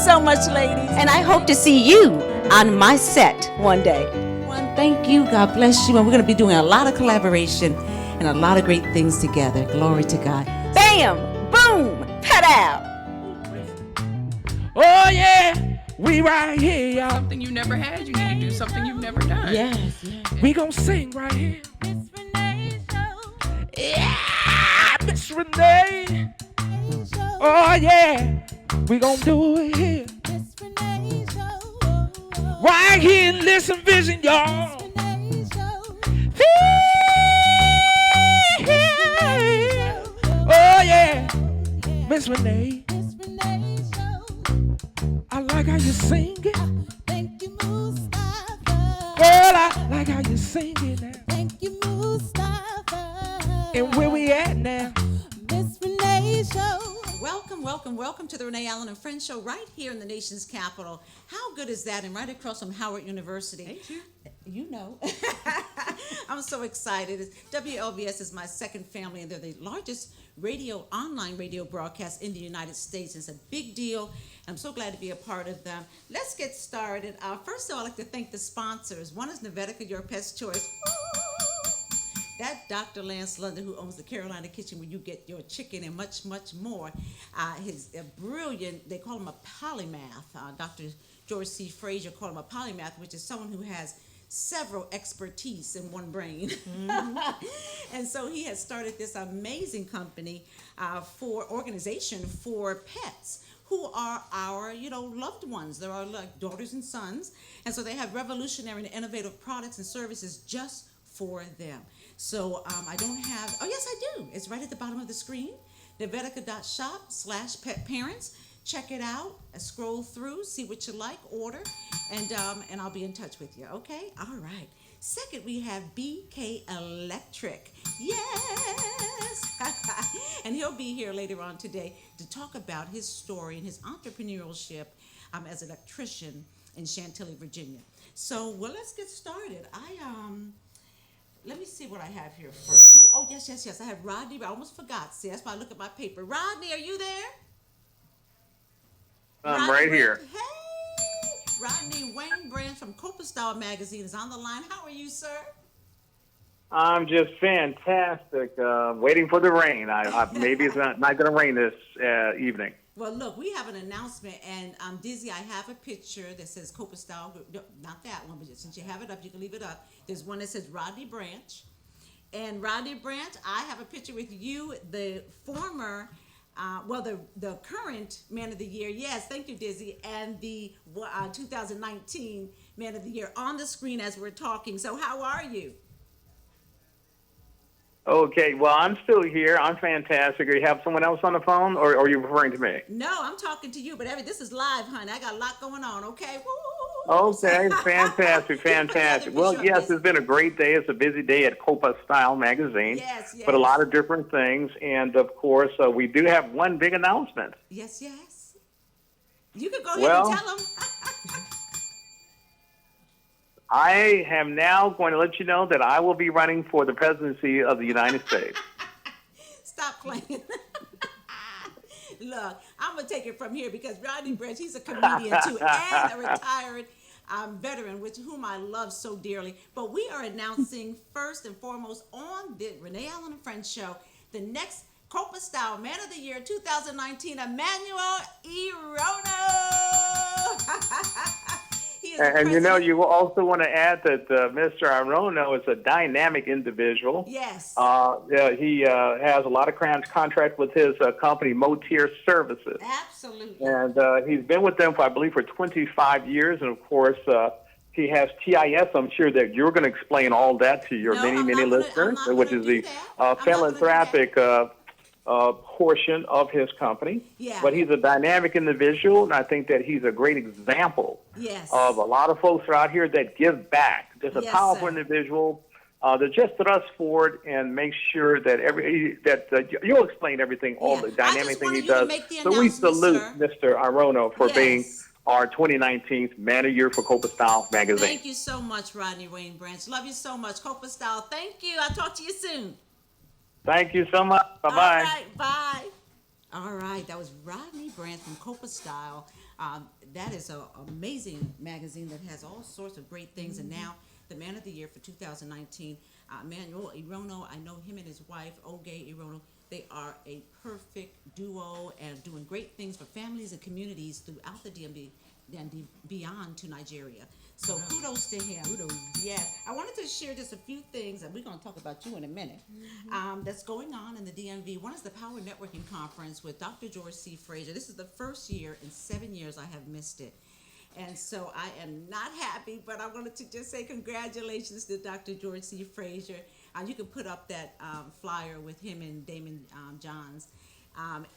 so much, ladies. And I hope to see you on my set one day. Thank you. God bless you. And we're going to be doing a lot of collaboration and a lot of great things together. Glory to God. Bam! Boom! Ta-da! Oh, yeah. We right here, y'all. Something you never had, you need to do something you've never done. Yes. We gonna sing right here. Yeah, Miss Renee. Oh, yeah. We gonna do it here. Right here in Listen Vision, y'all. Oh, yeah. Miss Renee. I like how you sing it. Thank you, Mustafa. Girl, I like how you sing it now. Thank you, Mustafa. And where we at now? Miss Renee Show. Welcome to the Renee Allen and Friends Show right here in the nation's capital. How good is that? And right across from Howard University. Ain't you? You know. I'm so excited. WLVS is my second family, and they're the largest online radio broadcast in the United States. It's a big deal. I'm so glad to be a part of them. Let's get started. First of all, I'd like to thank the sponsors. One is Novetica, your pet's choice. That Dr. Lance London, who owns the Carolina Kitchen, where you get your chicken and much, much more. His brilliant, they call him a polymath. Dr. George C. Frazier called him a polymath, which is someone who has several expertise in one brain. Mm-hmm. And so he has started this amazing company organization for pets who are our, loved ones. They're our like daughters and sons. And so they have revolutionary and innovative products and services just for them. So I don't have, oh yes I do. It's right at the bottom of the screen, Novetica.shop/petparents. Check it out, scroll through, see what you like, order, and I'll be in touch with you, okay? All right. Second, we have BK Electric. Yes! And he'll be here later on today to talk about his story and his entrepreneurship as an electrician in Chantilly, Virginia. So, well, let's get started. Let me see what I have here first. Oh, yes. I have Rodney. I almost forgot. See, that's why I look at my paper. Rodney, are you there? I'm right here. Hey! Rodney Wayne Brant from Copa Style Magazine is on the line. How are you, sir? I'm just fantastic. Waiting for the rain. Maybe it's not going to rain this evening. Well, look, we have an announcement, and Dizzy, I have a picture that says Copa Style. No, not that one, but since you have it up, you can leave it up. There's one that says Rodney Brant. And Rodney Brant, I have a picture with you, the former, the current Man of the Year. Yes, thank you, Dizzy. And the 2019 Man of the Year on the screen as we're talking. So how are you? Okay, well, I'm still here. I'm fantastic. You have someone else on the phone, or are you referring to me? No, I'm talking to you, but this is live, honey. I got a lot going on, okay? Woo! Okay, fantastic. Well, yes, it's been a great day. It's a busy day at Copa Style Magazine. Yes. But a lot of different things. And, of course, we do have one big announcement. Yes. You can go ahead and tell them. I am now going to let you know that I will be running for the presidency of the United States. Stop playing. Look, I'm going to take it from here because Rodney Brant, he's a comedian too, and a retired veteran, whom I love so dearly. But we are announcing first and foremost on the Renee Allen and Friends show, the next Copa Style Man of the Year 2019, Emmanuel E. Rono. And you also want to add that Mr. Arono is a dynamic individual. Yes. He has a lot of contract with his company, Motier Services. Absolutely. And he's been with them, for 25 years. And, of course, he has TIS. I'm sure that you're going to explain all that to your many listeners, which is the philanthropic portion of his company. Yeah. But he's a dynamic individual, and I think that he's a great example of a lot of folks out here that give back. Just a powerful individual that just thrust forward and make sure that you'll explain everything, all the dynamic thing he does. So we salute Mr. Arono for being our 2019 Man of the Year for Copa Style Magazine. Thank you so much, Rodney Wayne Branch. Love you so much. Copa Style, thank you. I'll talk to you soon. Thank you so much. Bye-bye. All right, bye. All right, that was Rodney Brant from Copa Style. That is an amazing magazine that has all sorts of great things. And now, the Man of the Year for 2019, Manuel Irono. I know him and his wife, Oge Irono. They are a perfect duo and doing great things for families and communities throughout the DMV and beyond to Nigeria. So kudos to him. Kudos. Yeah. I wanted to share just a few things, and we're going to talk about you in a minute, that's going on in the DMV. One is the Power Networking Conference with Dr. George C. Frazier. This is the first year in 7 years I have missed it. And so I am not happy, but I wanted to just say congratulations to Dr. George C. Frazier. You can put up that flyer with him and Damon Johns.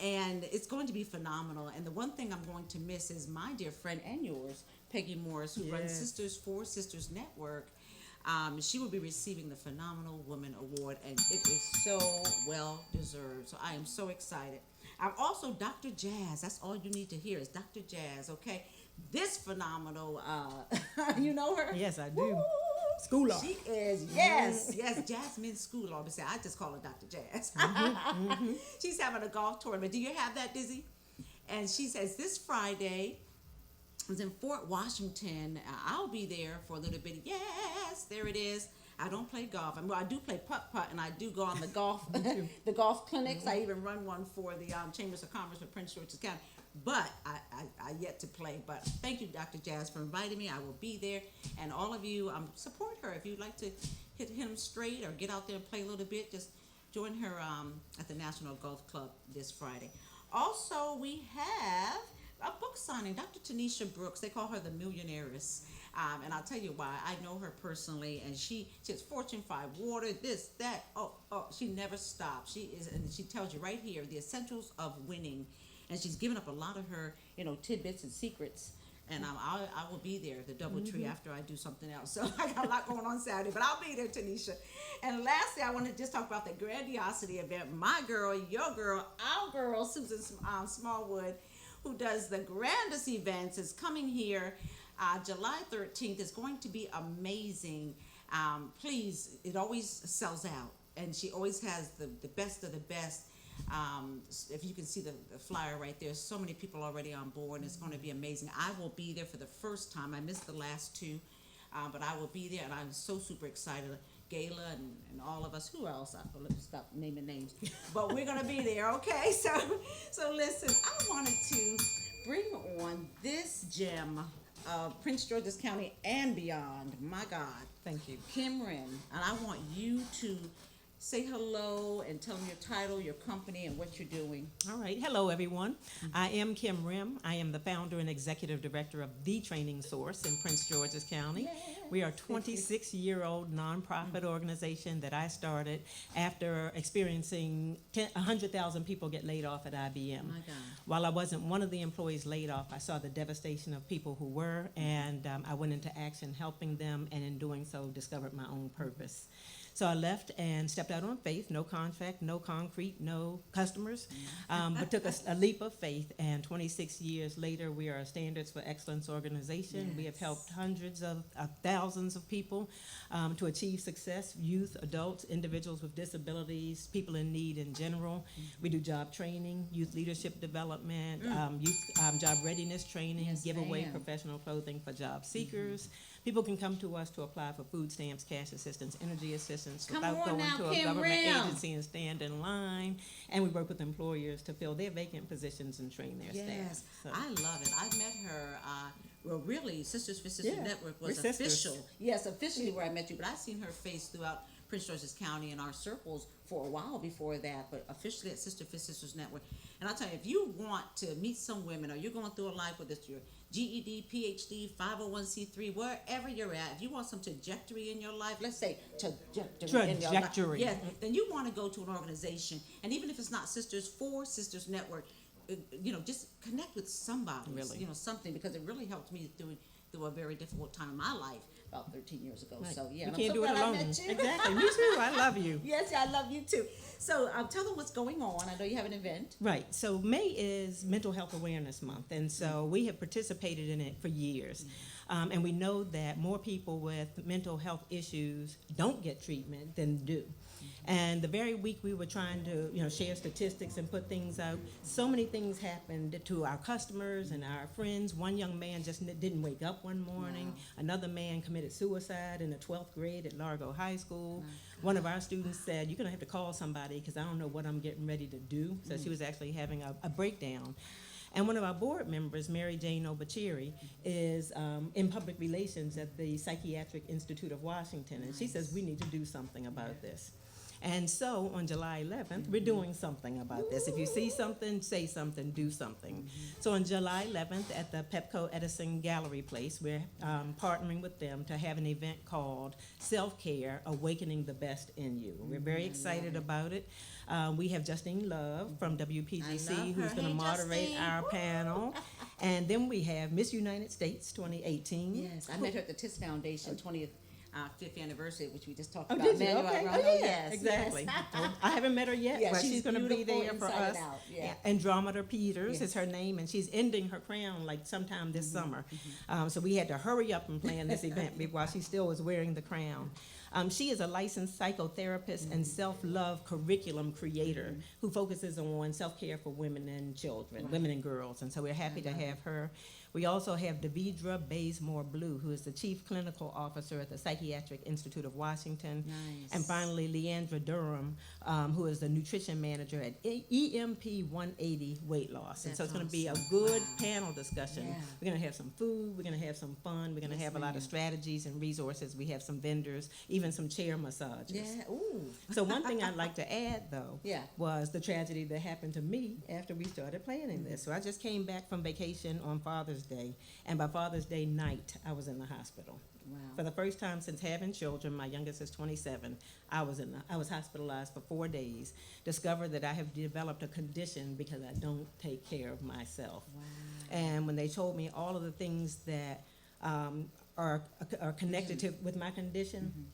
And it's going to be phenomenal. And the one thing I'm going to miss is my dear friend and yours, Peggy Morris, who runs Sisters for Sisters Network. She will be receiving the Phenomenal Woman Award, and it is so well deserved. So I am so excited. I'm also Dr. Jazz. That's all you need to hear is Dr. Jazz, okay? This phenomenal, you know her? Yes, I do. Woo! Schoolar. She is, yes, Jasmine Schoolar. I just call her Dr. Jazz. She's having a golf tournament. Do you have that, Dizzy? And she says this Friday, it's in Fort Washington. I'll be there for a little bit. Yes, there it is. I don't play golf. I do play putt-putt, and I do go on the golf the golf clinics. I even run one for the Chambers of Commerce with Prince George's County. But I yet to play. But thank you, Dr. Jazz, for inviting me. I will be there. And all of you, support her. If you'd like to hit him straight or get out there and play a little bit, just join her at the National Golf Club this Friday. Also, we have a book signing. Dr. Tanisha Brooks, they call her the Millionaires. And I'll tell you why. I know her personally, and she has Fortune 5 water, this, that. Oh, she never stops. She is, and she tells you right here, the essentials of winning. And she's given up a lot of her, tidbits and secrets. And I will be there at the DoubleTree after I do something else. So I got a lot going on Saturday, but I'll be there, Tanisha. And lastly, I want to just talk about the Grandiosity event. My girl, your girl, our girl, Susan Smallwood, who does the grandest events, is coming here July 13th. It's going to be amazing. Please, it always sells out. And she always has the best of the best. If you can see the flyer right there, so many people already on board, and it's going to be amazing. I will be there for the first time. I missed the last two, but I will be there, and I'm so super excited. Gayla and all of us. Who else? Let's stop naming names. But we're going to be there, okay? So listen, I wanted to bring on this gem of Prince George's County and beyond. My God. Thank you. Kim Rim, and I want you to say hello and tell them your title, your company, and what you're doing. All right. Hello, everyone. I am Kim Rim. I am the founder and executive director of The Training Source in Prince George's County. Yes. We are a 26-year-old nonprofit organization that I started after experiencing 100,000 people get laid off at IBM. My God. While I wasn't one of the employees laid off, I saw the devastation of people who were, and I went into action helping them, and in doing so, discovered my own purpose. So I left and stepped out on faith, no contract, no concrete, no customers, but took a leap of faith. And 26 years later, we are a Standards for Excellence organization. Yes. We have helped hundreds of thousands of people to achieve success, youth, adults, individuals with disabilities, people in need in general. We do job training, youth leadership development, youth job readiness training, give away professional clothing for job seekers. People can come to us to apply for food stamps, cash assistance, energy assistance without going to a government agency and stand in line. And we work with employers to fill their vacant positions and train their staff. Yes, So. I love it. I met her, well, really, Sisters for Sisters Network was we're sisters. official. Yes, officially where I met you, but I've seen her face throughout Prince George's County in our circles for a while before that, but officially at Sister for Sisters Network. And I'll tell you, if you want to meet some women, or you're going through a life, whether it's your GED, PhD, 501c3, wherever you're at, if you want some trajectory in your life, let's say trajectory in your life, yes, then you want to go to an organization. And even if it's not Sisters for Sisters Network, just connect with somebody, Really? Something, because it really helped me through a very difficult time in my life about 13 years ago. Right. So, yeah. You I'm can't so do it glad I alone. met you. Exactly. Me too. I love you. Yes, I love you too. So, tell them what's going on. I know you have an event. Right. So May is Mental Health Awareness Month, and so we have participated in it for years. And we know that more people with mental health issues don't get treatment than do. And the very week we were trying to, share statistics and put things out, so many things happened to our customers and our friends. One young man just didn't wake up one morning. Wow. Another man committed suicide in the 12th grade at Largo High School. Wow. One of our students said, "You're going to have to call somebody because I don't know what I'm getting ready to do." So she was actually having a breakdown. And one of our board members, Mary Jane Obachiri, is in public relations at the Psychiatric Institute of Washington. And she says, we need to do something about this. And so on July 11th, we're doing something about this. If you see something, say something, do something. So on July 11th at the Pepco Edison Gallery Place, we're partnering with them to have an event called Self-Care, Awakening the Best in You. We're very excited about it. We have Justine Love from WPGC who's going to moderate our panel. And then we have Miss United States 2018. Yes, I met her at the TIS Foundation 5th anniversary, which we just talked about. Did you? Okay. Yes, exactly. Yes. I haven't met her yet, but she's going to be there for us. Yeah. Andromeda Peters is her name, and she's ending her crown like sometime this summer. So we had to hurry up and plan this event while she still was wearing the crown. She is a licensed psychotherapist and self-love curriculum creator who focuses on self-care for women and children, women and girls, and so we're happy to have her. We also have Davidra Bazemore Blue, who is the Chief Clinical Officer at the Psychiatric Institute of Washington. Nice. And finally, Leandra Durham, who is the Nutrition Manager at EMP 180 Weight Loss. And so it's going to be a good panel discussion. Yeah. We're going to have some food, we're going to have some fun, we're going to have a lot of strategies and resources. We have some vendors, even some chair massages. Yeah. Ooh. So one thing I'd like to add, though, was the tragedy that happened to me after we started planning this. So I just came back from vacation on Father's Day, and by Father's Day night, I was in the hospital. Wow. For the first time since having children, my youngest is 27, I was hospitalized for 4 days, discovered that I have developed a condition because I don't take care of myself. Wow. And when they told me all of the things that are connected with my condition,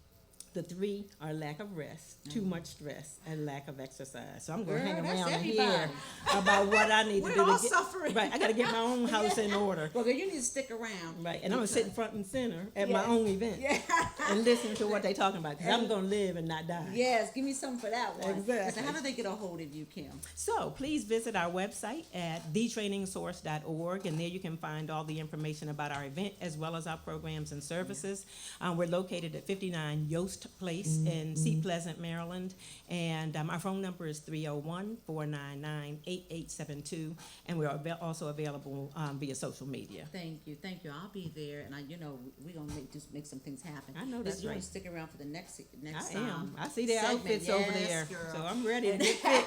the three are lack of rest, too much stress, and lack of exercise. So I'm going to hang around and hear about what I need to do. We're all suffering. Right, I got to get my own house in order. Well, you need to stick around. Right, and I'm going to sit in front and center at my own event and listen to what they're talking about, because I'm going to live and not die. Yes, give me something for that one. Exactly. So how do they get a hold of you, Kim? So please visit our website at thetrainingsource.org, and there you can find all the information about our event as well as our programs and services. We're located at 59 Yost Place in Seat Pleasant, Maryland, and our phone number is 301-499-8872, and we're also available via social media. Thank you. I'll be there, and we're gonna make some things happen. I know that's right. You're gonna stick around for the next. I am. I see their segment. outfits over there, girl. so I'm ready to get fit.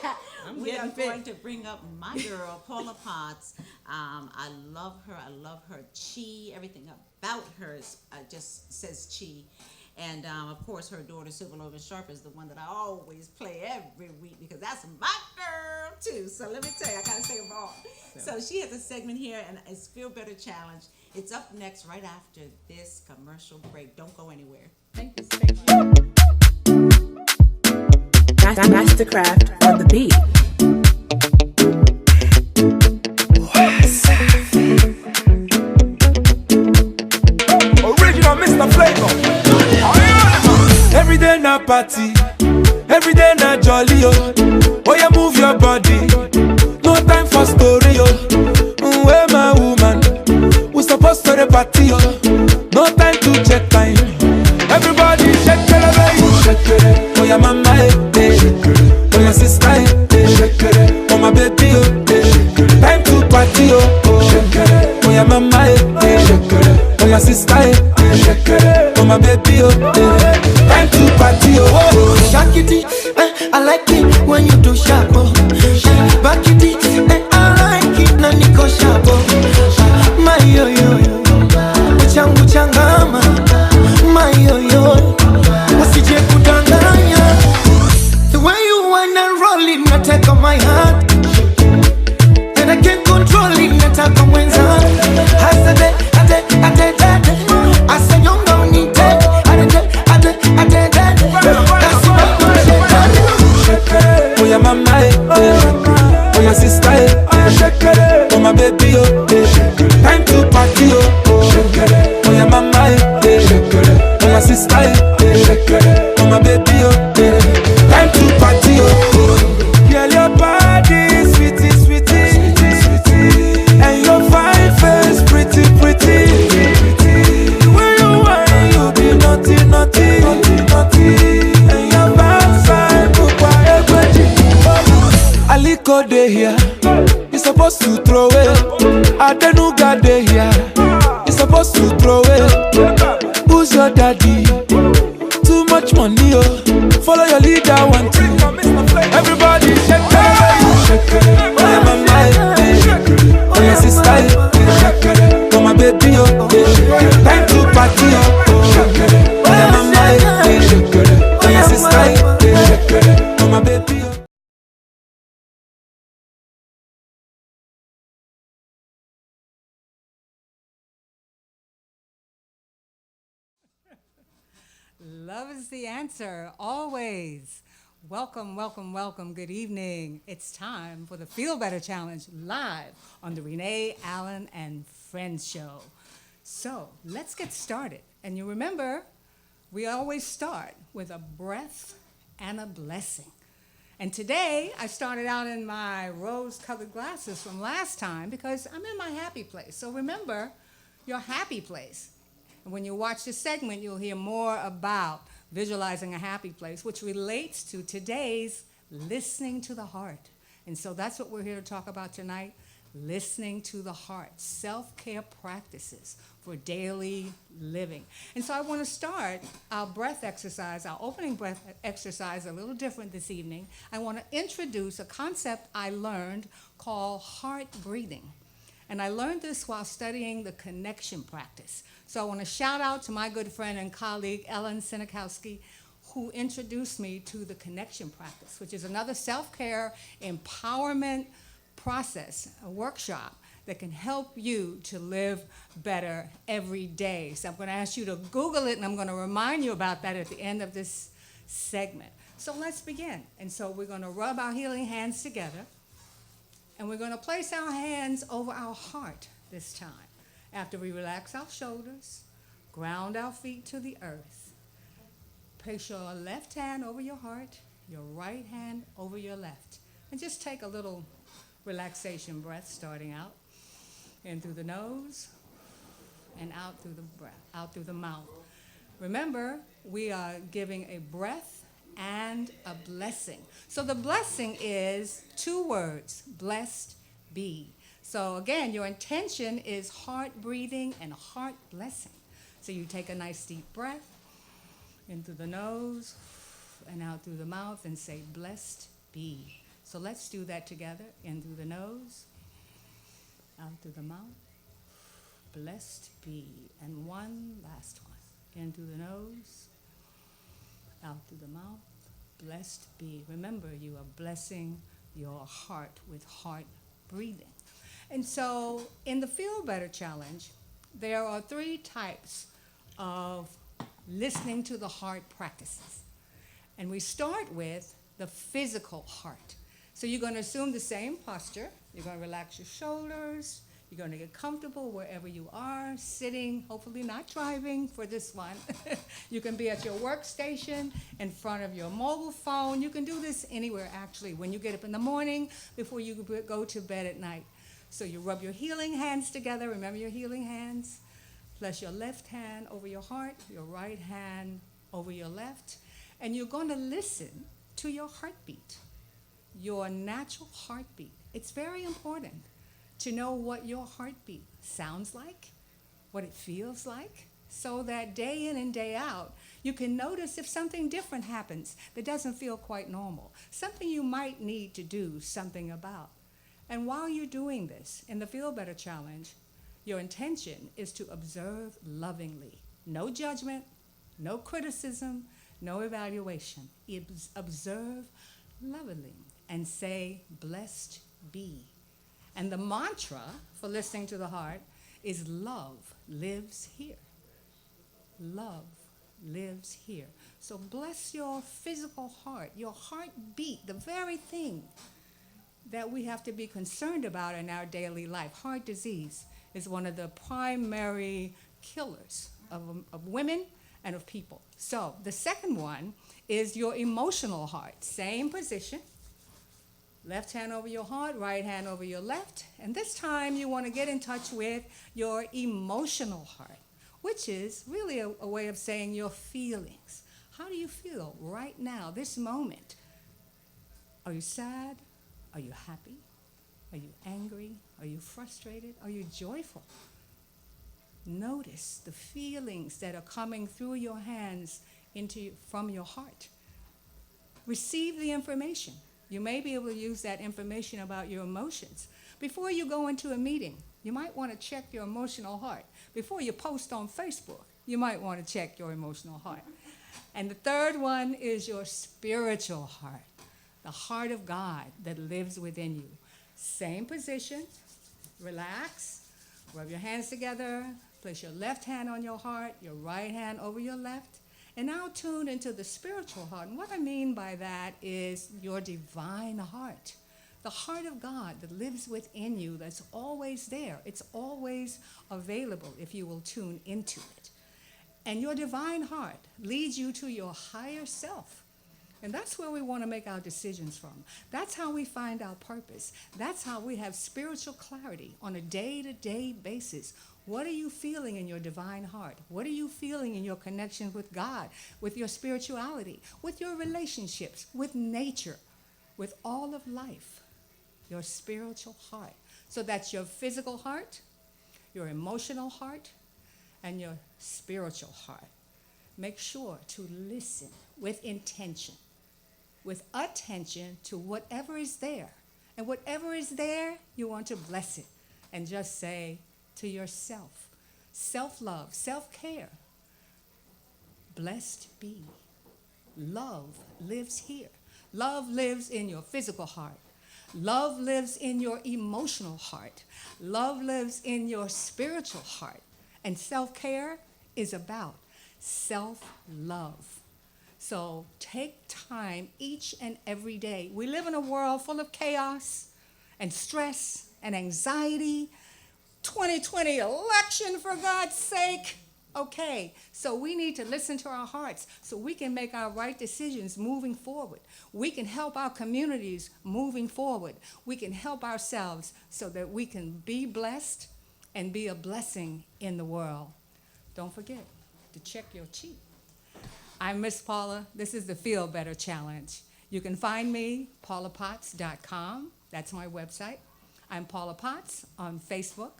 We are going to bring up my girl, Paula Potts. I love her. I love her chi. Everything about her just says chi. And, of course, her daughter, Sylvia Lorraine Sharp, is the one that I always play every week because that's my girl, too. So let me tell you, I got to say them all. So she has a segment here, and it's Feel Better Challenge. It's up next right after this commercial break. Don't go anywhere. Thank you. Mastercraft on the beat. Original Mr. Flavor. Every day na party, every day na jolly, oh. Oh, yeah, move your body. No time for story, oh. Where my woman? We supposed to the party, oh. No time to check time. Everybody shake it, baby. Shake it. Oh, yeah, mama, eh. Oh, yeah, sister, eh. Shake it. Oh, my baby, oh. Time to party, oh. Shake it. Oh, yeah, mama, eh. Shake it. Oh, yeah, sister, eh. Shake it. Oh, my baby, oh. Time to party, oh. Shakity, I like it when you do sharp, oh. Back it, I like it, na niko sharp, oh. My yo yo yo, uchangu changama. My yo yo, usije kudanganya. The way you wanna roll it, na take on my heart, and I can't control it, na take on mwenza. Hasade, ade, asanyonga unite, ade. Oh, yeah, mama, eh. Oh, yeah, sister, eh. Oh, my baby, oh. Time to party, oh. Oh, yeah, mama, eh. Oh, yeah, sister, eh. Oh, my baby, oh. Time to You're supposed to throw it. I don't know God they here. You're supposed to throw it. Who's your daddy? Too much money, oh. Follow your leader, one, two. Everybody shake it. Shake it. Oh, yeah, mama, eh. Oh, yeah, sister, eh. Oh, my baby, oh. Time to party, oh. Oh, yeah, mama, eh. Oh, yeah, sister, eh. Oh, my baby, oh. Love is the answer, always. Welcome, welcome, welcome. Good evening. It's time for the Feel Better Challenge live on the Renee, Allen, and Friends show. So let's get started. And you remember, we always start with a breath and a blessing. And today, I started out in my rose-colored glasses from last time because I'm in my happy place. So remember your happy place. And when you watch this segment, you'll hear more about visualizing a happy place, which relates to today's listening to the heart. And so that's what we're here to talk about tonight, listening to the heart, self-care practices for daily living. And so I want to start our breath exercise, our opening breath exercise, a little different this evening. I want to introduce a concept I learned called heart breathing. And I learned this while studying the connection practice. So I want to shout out to my good friend and colleague, Ellen Sinikowski, who introduced me to the connection practice, which is another self-care empowerment process, a workshop that can help you to live better every day. So I'm going to ask you to Google it, and I'm going to remind you about that at the end of this segment. So let's begin. And so we're going to rub our healing hands together, and we're going to place our hands over our heart this time. After we relax our shoulders, ground our feet to the earth, place your left hand over your heart, your right hand over your left. And just take a little relaxation breath starting out. In through the nose and out through the breath, out through the mouth. Remember, we are giving a breath and a blessing. So the blessing is 2 words, blessed be. So again, your intention is heart breathing and heart blessing. So you take a nice deep breath in through the nose and out through the mouth and say, blessed be. So let's do that together. In through the nose, out through the mouth, blessed be. And one last one. In through the nose, out through the mouth, blessed be. Remember, you are blessing your heart with heart breathing. And so in the Feel Better Challenge, there are 3 types of listening to the heart practices. And we start with the physical heart. So you're going to assume the same posture. You're going to relax your shoulders. You're going to get comfortable wherever you are, sitting, hopefully not driving for this one. You can be at your workstation, in front of your mobile phone. You can do this anywhere, actually, when you get up in the morning, before you go to bed at night. So you rub your healing hands together. Remember your healing hands. Place your left hand over your heart, your right hand over your left. And you're going to listen to your heartbeat, your natural heartbeat. It's very important to know what your heartbeat sounds like, what it feels like, so that day in and day out, you can notice if something different happens that doesn't feel quite normal, something you might need to do something about. And while you're doing this, in the Feel Better Challenge, your intention is to observe lovingly. No judgment, no criticism, no evaluation. Observe lovingly and say, blessed be. And the mantra for listening to the heart is love lives here. Love lives here. So bless your physical heart, your heartbeat, the very thing that we have to be concerned about in our daily life. Heart disease is one of the primary killers of women and of people. So the second one is your emotional heart. Same position. Left hand over your heart, right hand over your left. And this time you want to get in touch with your emotional heart, which is really a way of saying your feelings. How do you feel right now, this moment? Are you sad? Are you happy? Are you angry? Are you frustrated? Are you joyful? Notice the feelings that are coming through your hands from your heart. Receive the information. You may be able to use that information about your emotions. Before you go into a meeting, you might want to check your emotional heart. Before you post on Facebook, you might want to check your emotional heart. And the third one is your spiritual heart, the heart of God that lives within you. Same position, relax, rub your hands together, place your left hand on your heart, your right hand over your left, and now tune into the spiritual heart. And what I mean by that is your divine heart, the heart of God that lives within you, that's always there. It's always available if you will tune into it. And your divine heart leads you to your higher self. And that's where we want to make our decisions from. That's how we find our purpose. That's how we have spiritual clarity on a day-to-day basis. What are you feeling in your divine heart? What are you feeling in your connection with God, with your spirituality, with your relationships, with nature, with all of life? Your spiritual heart. So that's your physical heart, your emotional heart, and your spiritual heart. Make sure to listen with intention, with attention to whatever is there. And whatever is there, you want to bless it. And just say to yourself, self-love, self-care, blessed be. Love lives here. Love lives in your physical heart. Love lives in your emotional heart. Love lives in your spiritual heart. And self-care is about self-love. So take time each and every day. We live in a world full of chaos and stress and anxiety. 2020 election, for God's sake. Okay, so we need to listen to our hearts so we can make our right decisions moving forward. We can help our communities moving forward. We can help ourselves so that we can be blessed and be a blessing in the world. Don't forget to check your chi. I'm Miss Paula. This is the Feel Better Challenge. You can find me, paulapotts.com. That's my website. I'm Paula Potts on Facebook.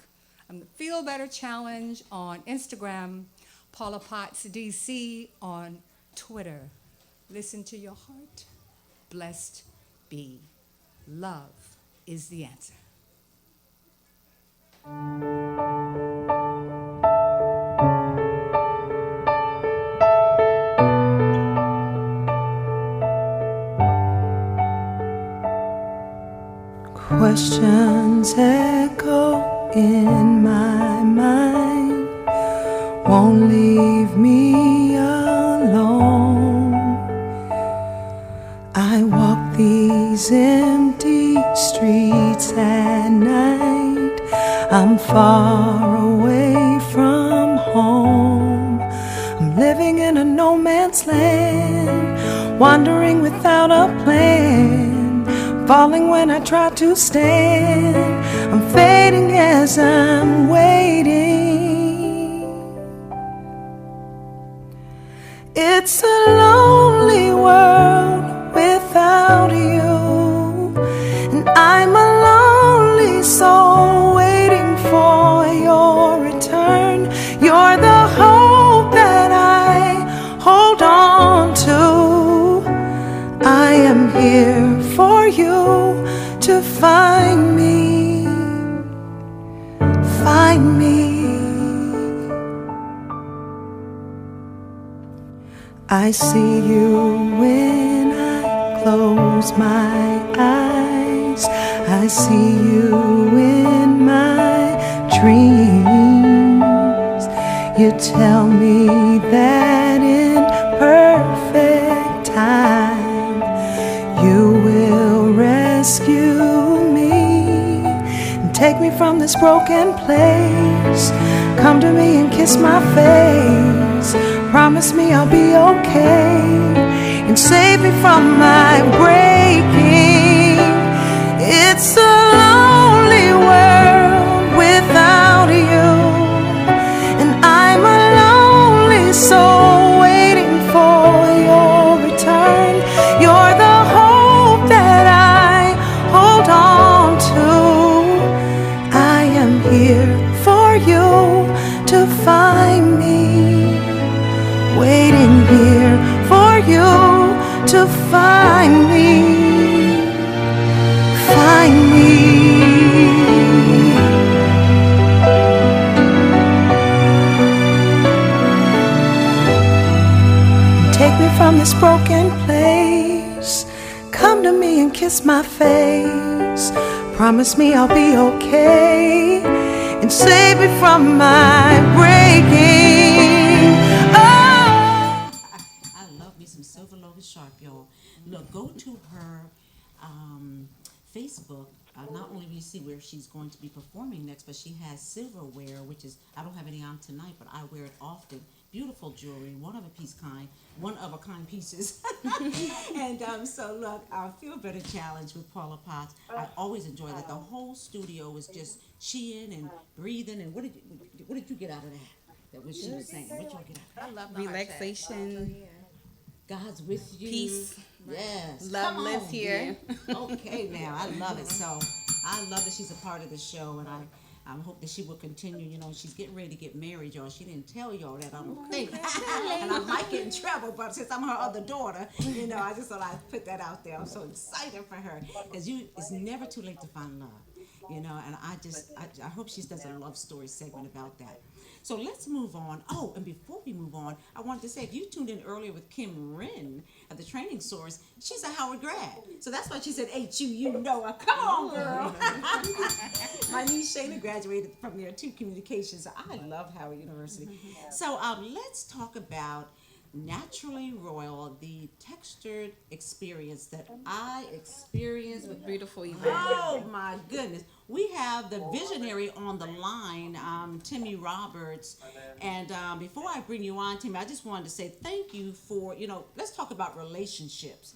I'm the Feel Better Challenge on Instagram, Paula Potts DC on Twitter. Listen to your heart. Blessed be. Love is the answer. Questions echo in my mind, won't leave me alone. I walk these empty streets at night. I'm far away from home. I'm living in a no man's land, wandering without a plan, falling when I try to stand. I'm fading as I'm waiting. It's a lonely world without you, and I'm a lonely soul waiting for your return. You're the hope that I hold on to. I am here for you to find me, find me. I see you when I close my eyes. I see you in my dreams. You tell me that in perfect time you will rescue me and take me from this broken place. Come to me and kiss my face. Promise me I'll be okay and save me from my breaking. It's a lonely world without you, and I'm a lonely soul waiting for your return. You're the hope that I hold on to. to find me, waiting here for you to find me, find me. Take me from this broken place. Come to me and kiss my face. Promise me I'll be okay and save me from my breaking. Oh, I love me some Silver Lotus Sharp, y'all. Look, go to her Facebook. Not only will you see where she's going to be performing next, but she has silverware, which is, I don't have any on tonight, but I wear it often. Beautiful jewelry, one of a kind pieces. And so look, our Feel Better Challenge with Paula Potts, I always enjoy that. The whole studio was just cheering and breathing. And what did you get out of that? That what she was saying. What y'all get out of that? I love the Relaxation. God's with you. Peace. Yes. Love Come lives on, here. dear. Okay, now I love it. So I love that she's a part of the show, and I hope that she will continue. You know, she's getting ready to get married, y'all. She didn't tell y'all that, I don't think. And I might get in trouble, but since I'm her other daughter, you know, I just thought I'd put that out there. I'm so excited for her, because it's never too late to find love. You know, and I hope she does a love story segment about that. So let's move on. Oh, and before we move on, I wanted to say, if you tuned in earlier with Kim Wren at the Training Source, she's a Howard grad. So that's why she said, HU, you know her. Come on, girl. My niece Shayna graduated from there too, communications. So I love Howard University. So let's talk about Naturally Royal, the textured experience that I experienced. With beautiful event. Oh my goodness. We have the visionary on the line, Tammy Roberts. And before I bring you on, Tammy, I just wanted to say thank you for, let's talk about relationships.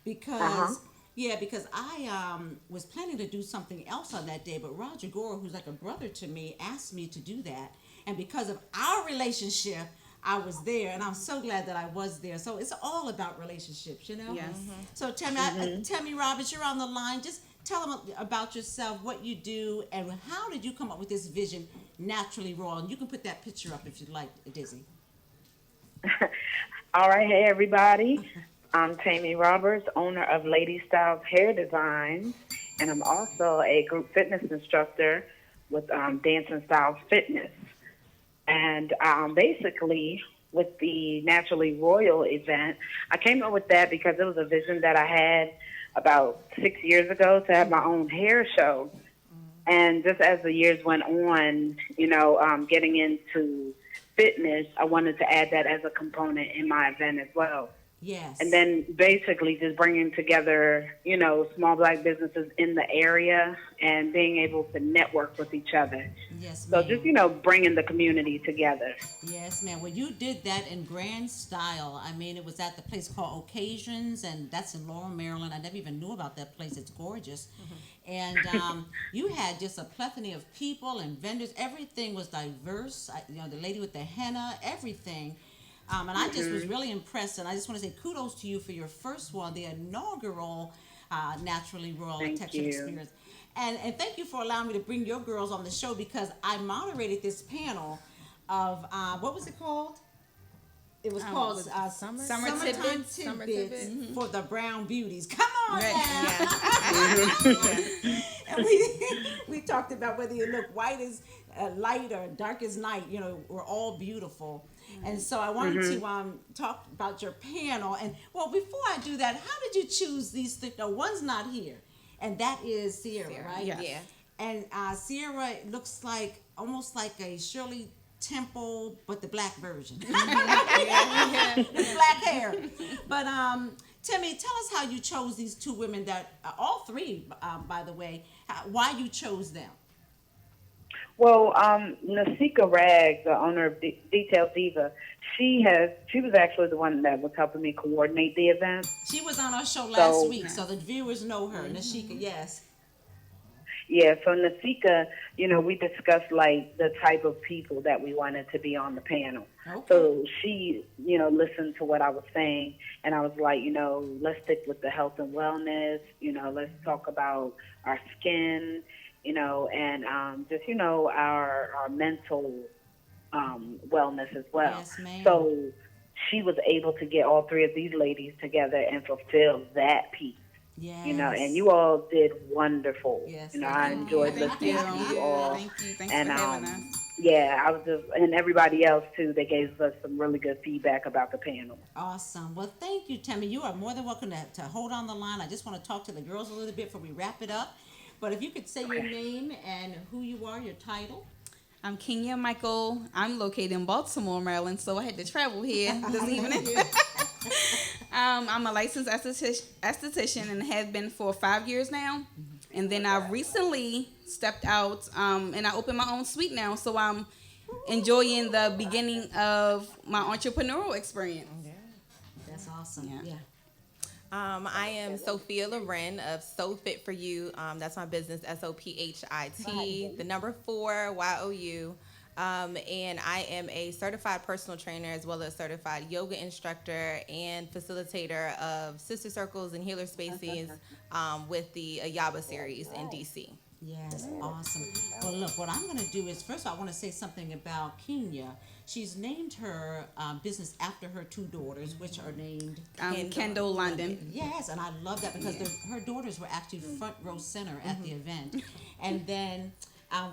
Because I was planning to do something else on that day, but Roger Gore, who's like a brother to me, asked me to do that. And because of our relationship, I was there, and I'm so glad that I was there. So it's all about relationships, Yes. So Tammy Roberts, you're on the line. Just tell them about yourself, what you do, and how did you come up with this vision, Naturally Royal? And you can put that picture up if you'd like, Dizzy. All right, hey everybody. I'm Tammy Roberts, owner of Lady Styles Hair Designs, and I'm also a group fitness instructor with Dance and Styles Fitness. And basically, with the Naturally Royal event, I came up with that because it was a vision that I had about 6 years ago to have my own hair show. And just as the years went on, getting into fitness, I wanted to add that as a component in my event as well. Yes. And then basically just bringing together, small Black businesses in the area and being able to network with each other. Yes, So ma'am. just, bringing the community together. Yes, ma'am. Well, you did that in grand style. I mean, it was at the place called Occasions, and that's in Laurel, Maryland. I never even knew about that place. It's gorgeous. And you had just a plethora of people and vendors. Everything was diverse. The lady with the henna, everything. And I just was really impressed, and I just want to say kudos to you for your first one, the inaugural Naturally Royal Texture Experience. And thank you for allowing me to bring your girls on the show, because I moderated this panel of, what was it called? It was called Summertime Tidbits for the Brown Beauties. Come on now. And we talked about whether you look white as light or dark as night. We're all beautiful. And so I wanted to talk about your panel. And well, before I do that, how did you choose these things? No, one's not here, and that is Sierra, right? Yeah. And Sierra looks like almost like a Shirley Temple, but the black version. With black hair. But Timmy, tell us how you chose these two women that, all three, by the way, why you chose them. Well, Nasika Ragg, the owner of Detail Diva, she was actually the one that was helping me coordinate the event. She was on our show last week, so the viewers know her. Nasika, yes. Yeah, so Nasika, we discussed like the type of people that we wanted to be on the panel. Okay. So she, listened to what I was saying, and I was like, let's stick with the health and wellness, let's talk about our skin, and just, our mental wellness as well. Yes, ma'am. So she was able to get all three of these ladies together and fulfill that piece. Yes. You know, and you all did wonderful. Yes, you know, I enjoyed listening to you all. Thank you. Thanks And for having us. yeah, I was just, and everybody else too. They gave us some really good feedback about the panel. Awesome. Well, thank you, Tammy. You are more than welcome to hold on the line. I just want to talk to the girls a little bit before we wrap it up. But if you could say your name and who you are, your title. I'm Kenya Michael. I'm located in Baltimore, Maryland, so I had to travel here this evening. I'm a licensed esthetician and have been for 5 years now. And then I recently stepped out and I opened my own suite now, so I'm enjoying the beginning of my entrepreneurial experience. That's awesome. Yeah. I am Sofia Lorraine of So Fit For You. That's my business, SOPHIT, the number 4, YOU. And I am a certified personal trainer as well as certified yoga instructor and facilitator of sister circles and healer spaces with the Ayaba series in DC. Yes, awesome. Well, look, what I'm going to do is, first of all, I want to say something about Kenya. She's named her business after her 2 daughters, which are named Kendall London. Yes, and I love that because her daughters were actually front row center at the event. And then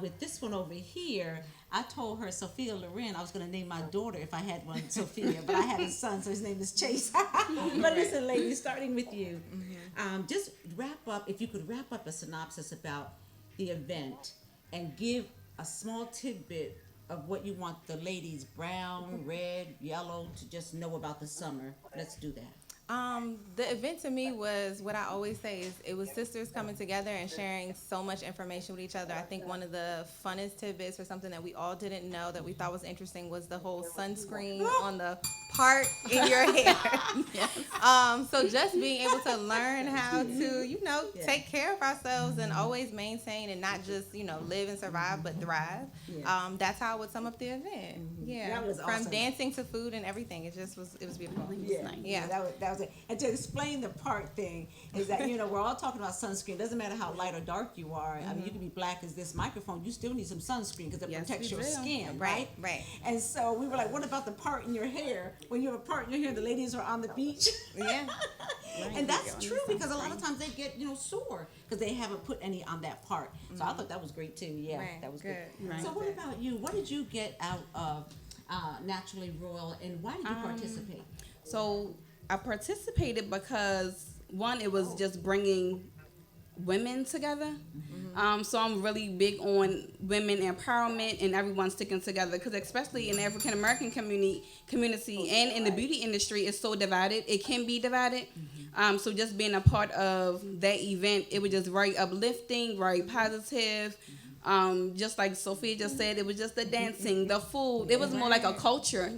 with this one over here, I told her, Sofia Lorraine, I was going to name my daughter if I had one, Sophia, but I had a son, so his name is Chase. But listen, ladies, starting with you, just wrap up, if you could wrap up a synopsis about the event and give a small tidbit of what you want the ladies, brown, red, yellow, to just know about the summer. Let's do that. The event to me was what I always say is it was sisters coming together and sharing so much information with each other. I think one of the funnest tidbits or something that we all didn't know that we thought was interesting was the whole sunscreen on the part in your hair. So just being able to learn how to, take care of ourselves and always maintain and not just, live and survive, but thrive. That's how I would sum up the event. That was From awesome. dancing to food and everything. It was beautiful. That was it. And to explain the part thing is that, we're all talking about sunscreen. It doesn't matter how light or dark you are. I mean, you can be black as this microphone. You still need some sunscreen because it protects your skin, right? Right. And so we were like, what about the part in your hair? When you have a part in your hair, the ladies are on the beach. And that's true because a lot of times they get, sore because they haven't put any on that part. So I thought that was great too. Yeah, that was good. Right. So what about you? What did you get out of Naturally Royal and why did you participate? So I participated because, one, it was just bringing women together. So I'm really big on women empowerment and everyone sticking together because especially in the African American community and in the beauty industry, it's so divided. It can be divided. So just being a part of that event, it was just very uplifting, very positive. Just like Sophia just said, it was just the dancing, the food. It was more like a culture,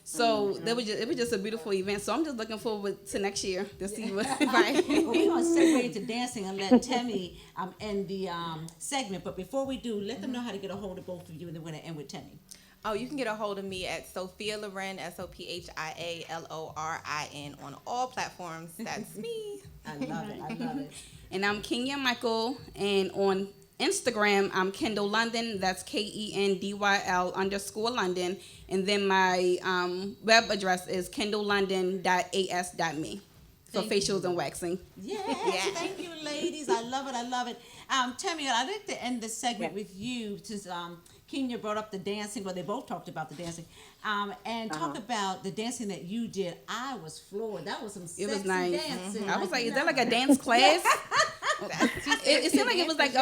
So it was just a beautiful event. So I'm just looking forward to next year to see what. Right. Well, we're going to segue into dancing and let Tammy end the segment. But before we do, let them know how to get a hold of both of you, and then we're going to end with Tammy. Oh, you can get a hold of me at Sofia Lorraine, SOPHIALORIN, on all platforms. That's me. I love it. And I'm Kenya Michael, and on Instagram, I'm Kendall London. That's KENDYL_London. And then my web address is kendalllondon.as.me for facials and waxing. Yes, thank you, ladies. I love it. Tammy, I'd like to end this segment with you since Kenya brought up the dancing. Well, they both talked about the dancing. And talk about the dancing that you did. I was floored. That was some sexy dancing. I was like, is that like a dance class? It seemed like it was like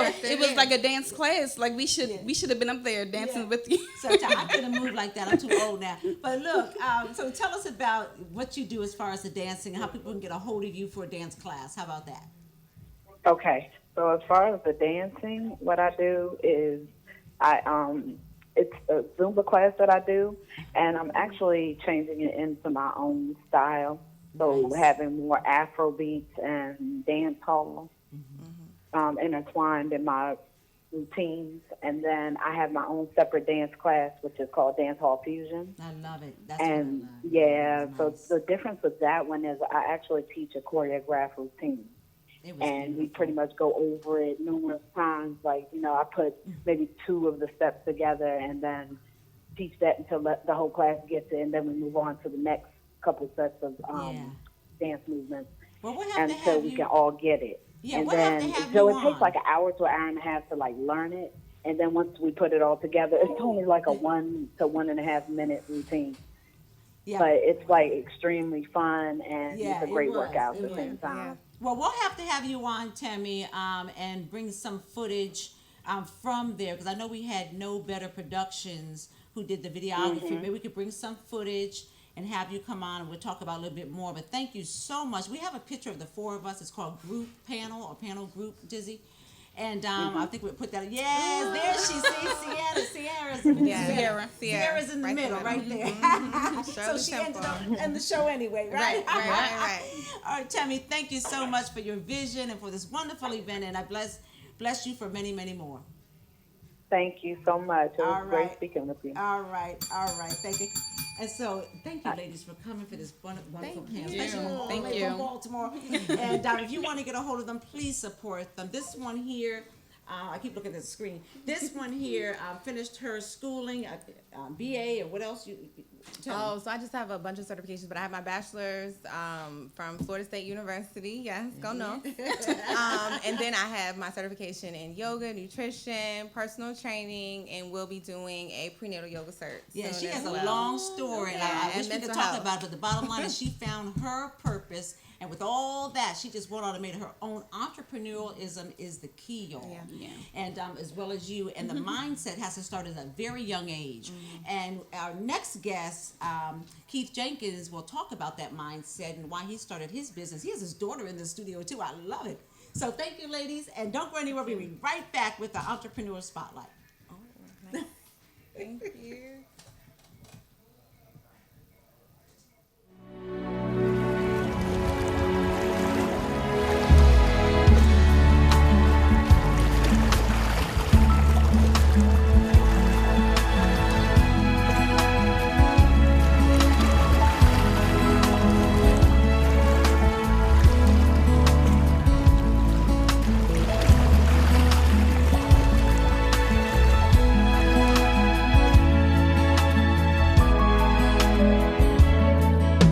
a dance class. Like we should have been up there dancing with you. So I couldn't move like that. I'm too old now. But look, so tell us about what you do as far as the dancing and how people can get a hold of you for a dance class. How about that? Okay. So as far as the dancing, what I do is it's a Zumba class that I do, and I'm actually changing it into my own style. So having more Afro beats and dance hall intertwined in my routines. And then I have my own separate dance class, which is called Dance Hall Fusion. I love it. So the difference with that one is I actually teach a choreographed routine. And we pretty much go over it numerous times. Like, I put maybe 2 of the steps together and then teach that until the whole class gets it, and then we move on to the next couple sets of dance movements until we can all get it. Yeah, and we'll then have to have so you it takes on. like an hour to an hour and a half to like learn it, and then once we put it all together, it's only like a 1 to 1.5 minute routine. Yeah. But it's like extremely fun, and Yeah, it's a great it was. workout at It the same was. time. Well, we'll have to have you on, Tammy, and bring some footage from there, because I know we had No Better Productions who did the videography. Maybe we could bring some footage and have you come on, and we'll talk about a little bit more. But thank you so much. We have a picture of the four of us. It's called Group Panel or Panel Group, Dizzy. And I think we'll put that. Yes, there she sees Sierra's in the Sierra's in the middle, right there. So she ended up in the show anyway, right? Right. All right, Tammy, thank you so much for your vision and for this wonderful event, and I bless you for many, many more. Thank you so much. It was All great right. speaking with you. All right. Thank you. And so, thank you, ladies, for coming for this wonderful panel. Especially all the way from Baltimore. And if you want to get a hold of them, please support them. This one here, I keep looking at the screen. This one here finished her schooling, BA, or what else? Tell me. So I just have a bunch of certifications, but I have my bachelor's from Florida State University. Yes, go no. And then I have my certification in yoga, nutrition, personal training, and we'll be doing a prenatal yoga cert. Yeah, soon she has as a well. long story. I wish we could mental talk health. about it, but the bottom line is she found her purpose, and with all that, she just went on and made her own. Entrepreneurialism is the key, y'all. Yeah. And as well as you, and the mindset has to start at a very young age. And our next guest, Keith Jenkins, will talk about that mindset and why he started his business. He has his daughter in the studio too. I love it. So thank you, ladies, and don't go anywhere. We'll be right back with the Entrepreneur Spotlight. Oh, nice. Thank you.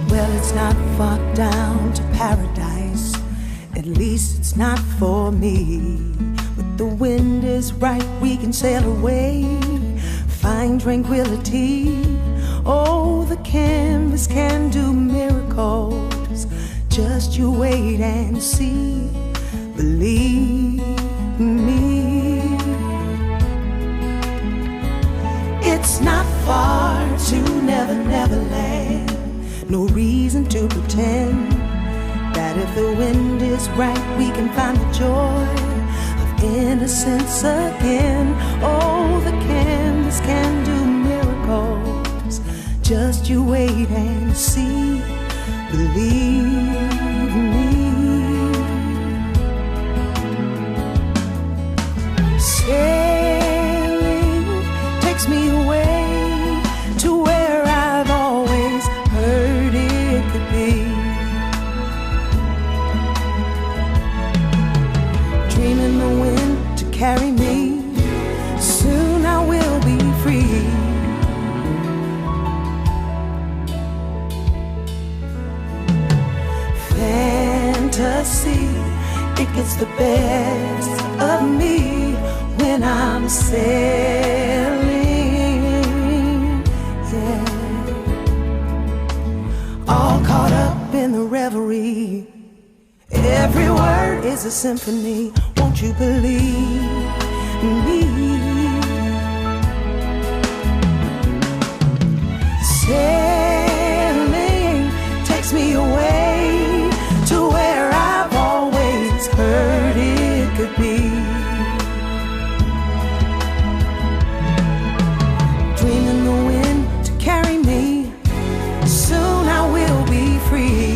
Well, it's not far down to paradise. At least it's not for me. But the wind is right, we can sail away, find tranquility. Oh, the canvas can do miracles. Just you wait and see. Believe me. It's not far to Never Land. No reason to pretend that if the wind is right, we can find the joy of innocence again. Oh, the canvas can do miracles. Just you wait and see. Believe me. Sailing takes me away to where I've always heard it could be. Dreaming the wind to carry me. Soon I will be free. Fantasy, it gets the best of me when I'm sailing. Yeah. All caught up in the reverie. Every word is a symphony. Won't you believe me? Sailing takes me away to where I've always heard it could be. Dreaming the wind to carry me. Soon I will be free.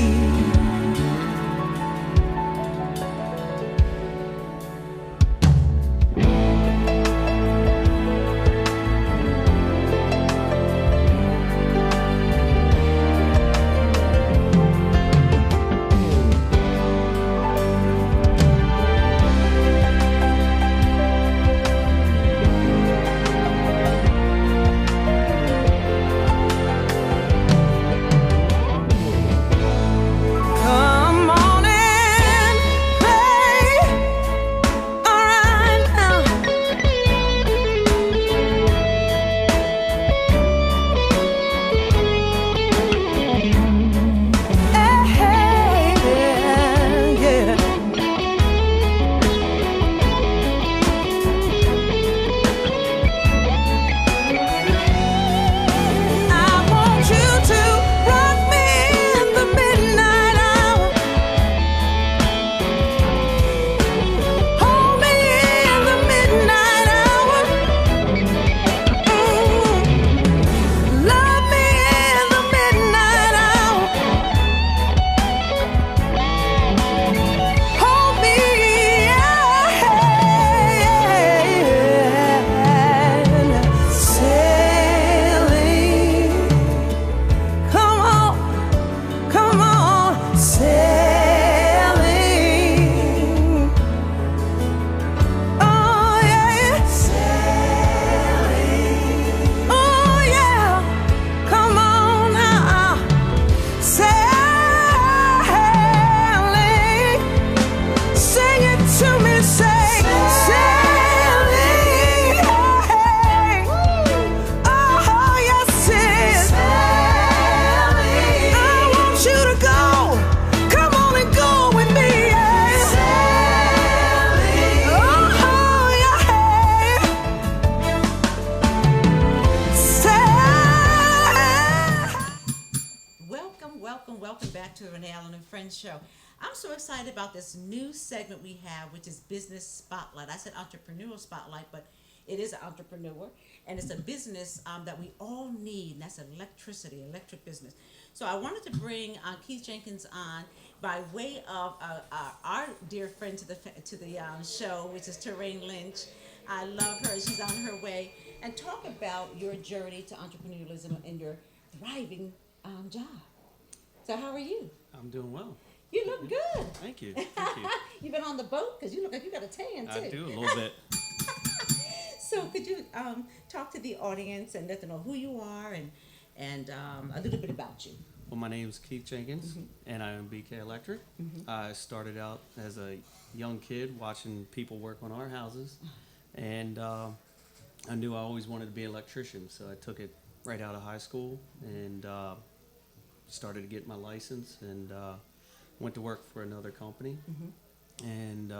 welcome back to the Renee Allen and Friends show. I'm so excited about this new segment we have, which is Business Spotlight. I said Entrepreneurial Spotlight, but it is an entrepreneur, and it's a business that we all need, and that's electricity, electric business. So I wanted to bring Keith Jenkins on by way of our dear friend to the show, which is Terrain Lynch. I love her. She's on her way. And talk about your journey to entrepreneurialism and your thriving job. So how are you? I'm doing well. You look good. Thank you. Thank you. You've been on the boat because you look like you got a tan too. I do a little bit. So could you talk to the audience and let them know who you are and a little bit about you? Well, my name is Keith Jenkins, and I own BK Electric. I started out as a young kid watching people work on our houses, and I knew I always wanted to be an electrician, so I took it right out of high school and started to get my license and went to work for another company and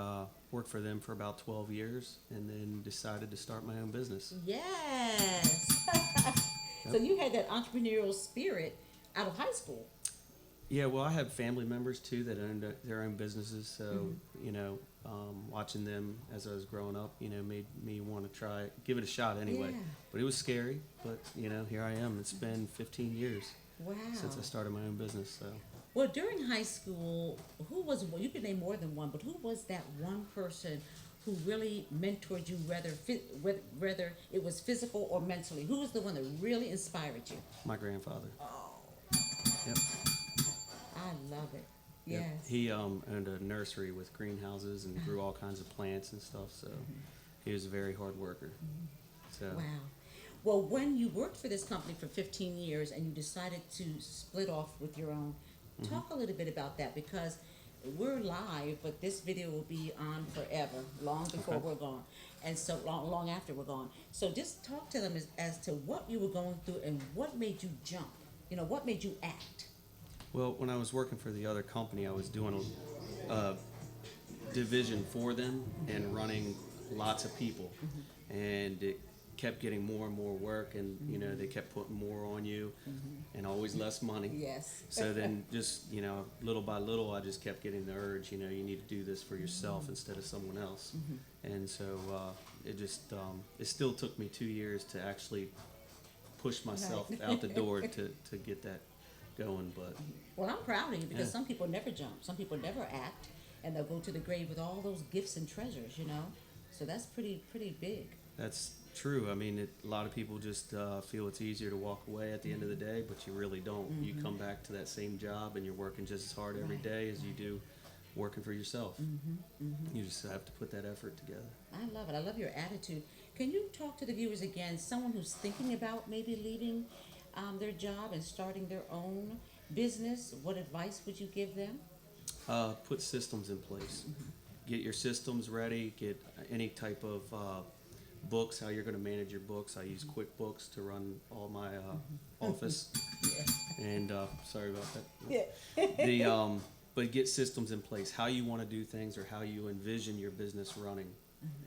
worked for them for about 12 years and then decided to start my own business. Yes. So you had that entrepreneurial spirit out of high school. Yeah, well, I have family members too that owned their own businesses, so you know, watching them as I was growing up, you know, made me want to give it a shot anyway. Yeah. But it was scary, but you know, here I am. It's been 15 years Wow. since I started my own business. So, Well, during high school, you could name more than one, but who was that one person who really mentored you, whether it was physical or mentally? Who was the one that really inspired you? my grandfather. Oh, Yep. I love it. Yep. Yes. He owned a nursery with greenhouses and grew all kinds of plants and stuff. So he was a very hard worker. So. Wow. Well, when you worked for this company for 15 years and you decided to split off with your own, talk a little bit about that, because we're live, but this video will be on forever, long before we're gone, and so long after we're gone. So just talk to them as to what you were going through and what made you jump. You know, what made you act? Well, when I was working for the other company, I was doing a division for them and running lots of people, and it kept getting more and more work, and you know, they kept putting more on you and always less money. Yes. So then just, you know, little by little, I just kept getting the urge, you know, you need to do this for yourself instead of someone else. And so it just it still took me 2 years to actually push myself out the door to get that going. But Well, I'm proud of you because Yeah. some people never jump, some people never act, and they'll go to the grave with all those gifts and treasures, you know. So that's pretty big. that's true. I mean, a lot of people just feel it's easier to walk away at the end of the day, but you really don't. You come back to that same job and you're working just as hard every day as you do working for yourself. You just have to put that effort together. I love it. I love your attitude. Can you talk to the viewers again, someone who's thinking about maybe leaving their job and starting their own business? What advice would you give them? Put systems in place. Get your systems ready. Get any type of books, how you're going to manage your books. I use QuickBooks to run all my office. And sorry about that. But get systems in place, how you want to do things or how you envision your business running.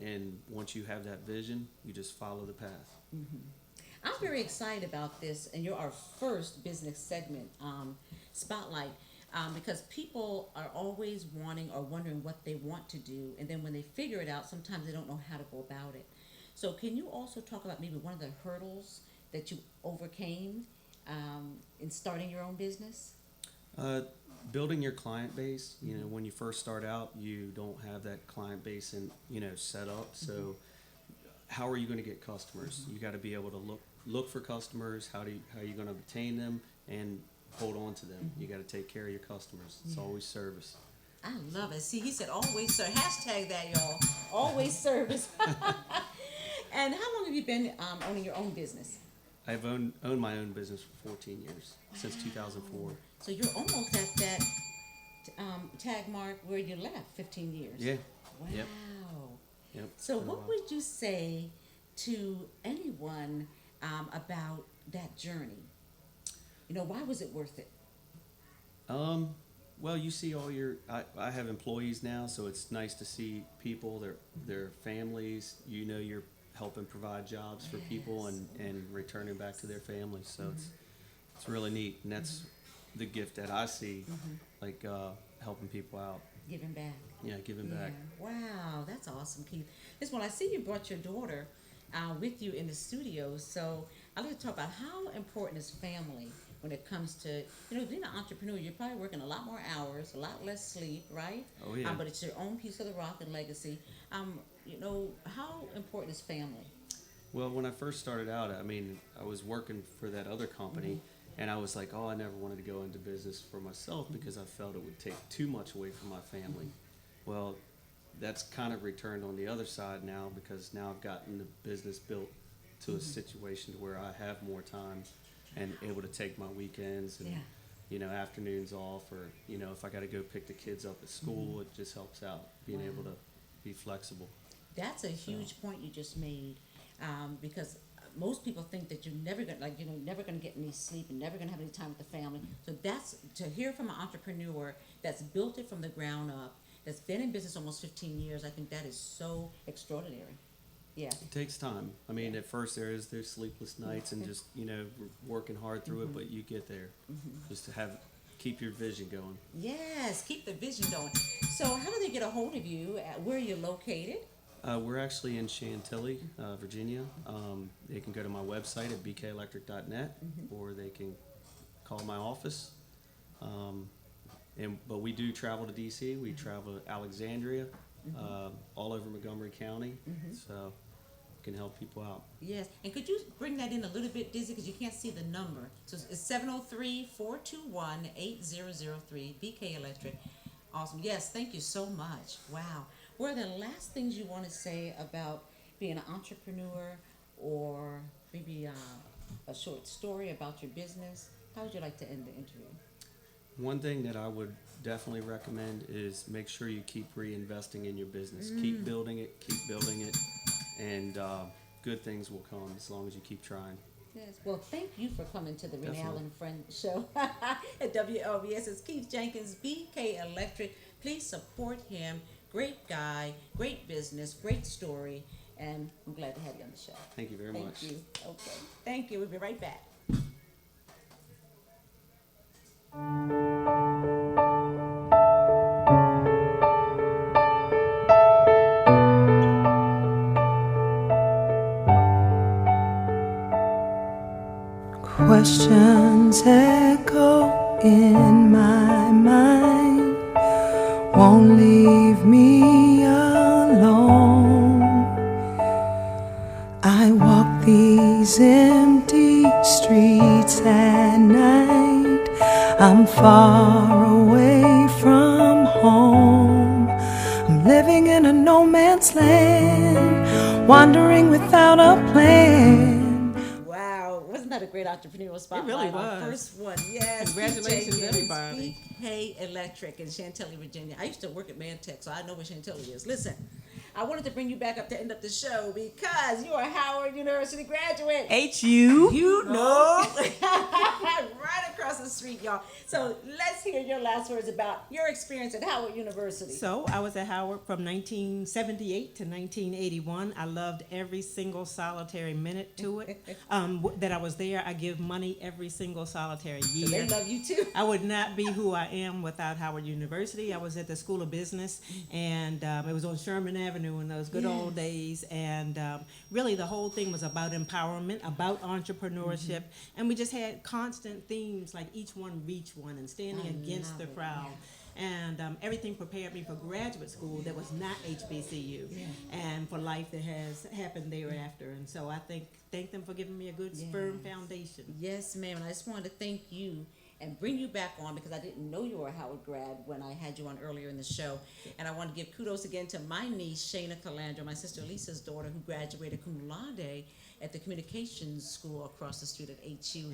And once you have that vision, you just follow the path. I'm very excited about this, and you're our first business segment, Spotlight, because people are always wanting or wondering what they want to do, and then when they figure it out, sometimes they don't know how to go about it. So can you also talk about maybe one of the hurdles that you overcame in starting your own business? Building your client base. You know, when you first start out, you don't have that client base and set up. So how are you going to get customers? You got to be able to look for customers. How are you going to obtain them and hold on to them? You got to take care of your customers. It's always service. I love it. See, he said always service. Hashtag that, y'all. Always service. And how long have you been owning your own business? I've owned my own business for 14 years, since 2004. So you're almost at that tag mark where you left, 15 years. Yeah. Wow. Yep. So what would you say to anyone about that journey? You know, why was it worth it? Well, you see I have employees now, so it's nice to see people, their families, you're helping provide jobs for people and returning back to their families. So it's really neat. And that's the gift that I see, like helping people out. Giving back. Yeah, giving back. Wow, that's awesome, Keith. Listen, well, I see you brought your daughter with you in the studio, so I'd like to talk about how important is family when it comes to, being an entrepreneur. You're probably working a lot more hours, a lot less sleep, right? Oh, yeah. But it's your own piece of the rock and legacy. How important is family? Well, when I first started out, I was working for that other company, and I was like, I never wanted to go into business for myself because I felt it would take too much away from my family. Well, that's kind of returned on the other side now, because now I've gotten the business built to a situation where I have more time and able to take my weekends and afternoons off, or if I got to go pick the kids up at school, it just helps out being able to be flexible. That's a huge point you just made, because most people think that you're never gonna get any sleep and never gonna have any time with the family. So that's to hear from an entrepreneur that's built it from the ground up, that's been in business almost 15 years. I think that is so extraordinary. Yeah. It takes time. At first there's sleepless nights and just working hard through it, but you get there. Just to keep your vision going. Yes, keep the vision going. So how do they get a hold of you? Where are you located? We're actually in Chantilly, Virginia. They can go to my website at bkelectric.net, or they can call my office. But we do travel to DC. We travel to Alexandria, all over Montgomery County. So we can help people out. Yes, and could you bring that in a little bit, Dizzy, because you can't see the number. So it's 703-421-8003, BK Electric. Awesome. Yes, thank you so much. Wow. What are the last things you want to say about being an entrepreneur, or maybe a short story about your business? How would you like to end the interview? One thing that I would definitely recommend is make sure you keep reinvesting in your business. Keep building it, and good things will come as long as you keep trying. Yes. Well, thank you for coming to the Renee Allen Friend Show at WLVS. It's Keith Jenkins, BK Electric. Please support him. Great guy, great business, great story, and I'm glad to have you on the show. Thank you very much. Thank you. Okay. Thank you. We'll be right back. Questions echo in my mind, won't leave me alone. I walk these empty streets at night. I'm far away from home. I'm living in a no man's land, wandering without a plan. Not a great entrepreneurial spotlight. It really was. Our first one, yes. Congratulations, everybody. BK Electric in Chantilly, Virginia. I used to work at Mantech, so I know where Chantilly is. Listen, I wanted to bring you back up to end up the show because you're a Howard University graduate. HU. You know. Right across the street, y'all. So let's hear your last words about your experience at Howard University. So I was at Howard from 1978 to 1981. I loved every single solitary minute to it that I was there. I give money every single solitary year. So they love you too. I would not be who I am without Howard University. I was at the School of Business, and it was on Sherman Avenue in those good old days. And really the whole thing was about empowerment, about entrepreneurship. And we just had constant themes like each one reach one and standing against the crowd. And everything prepared me for graduate school that was not HBCU, and for life that has happened thereafter. And so I thank them for giving me a good firm foundation. Yes, ma'am. And I just wanted to thank you and bring you back on because I didn't know you were a Howard grad when I had you on earlier in the show. And I want to give kudos again to my niece, Shayna Calandra, my sister Lisa's daughter, who graduated cum laude at the communications school across the street at HU.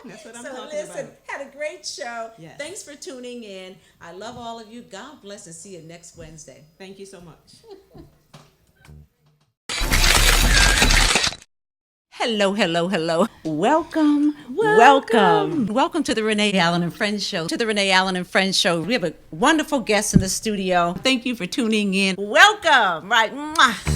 That's what I'm so talking listen, about. had a great show. Yes. Thanks for tuning in. I love all of you. God bless and see you next Wednesday. Thank you so much. Hello, hello, hello. Welcome to the Renee Allen and Friends Show. To the Renee Allen and Friends Show. We have a wonderful guest in the studio. Thank you for tuning in. Welcome. Right. Mwah.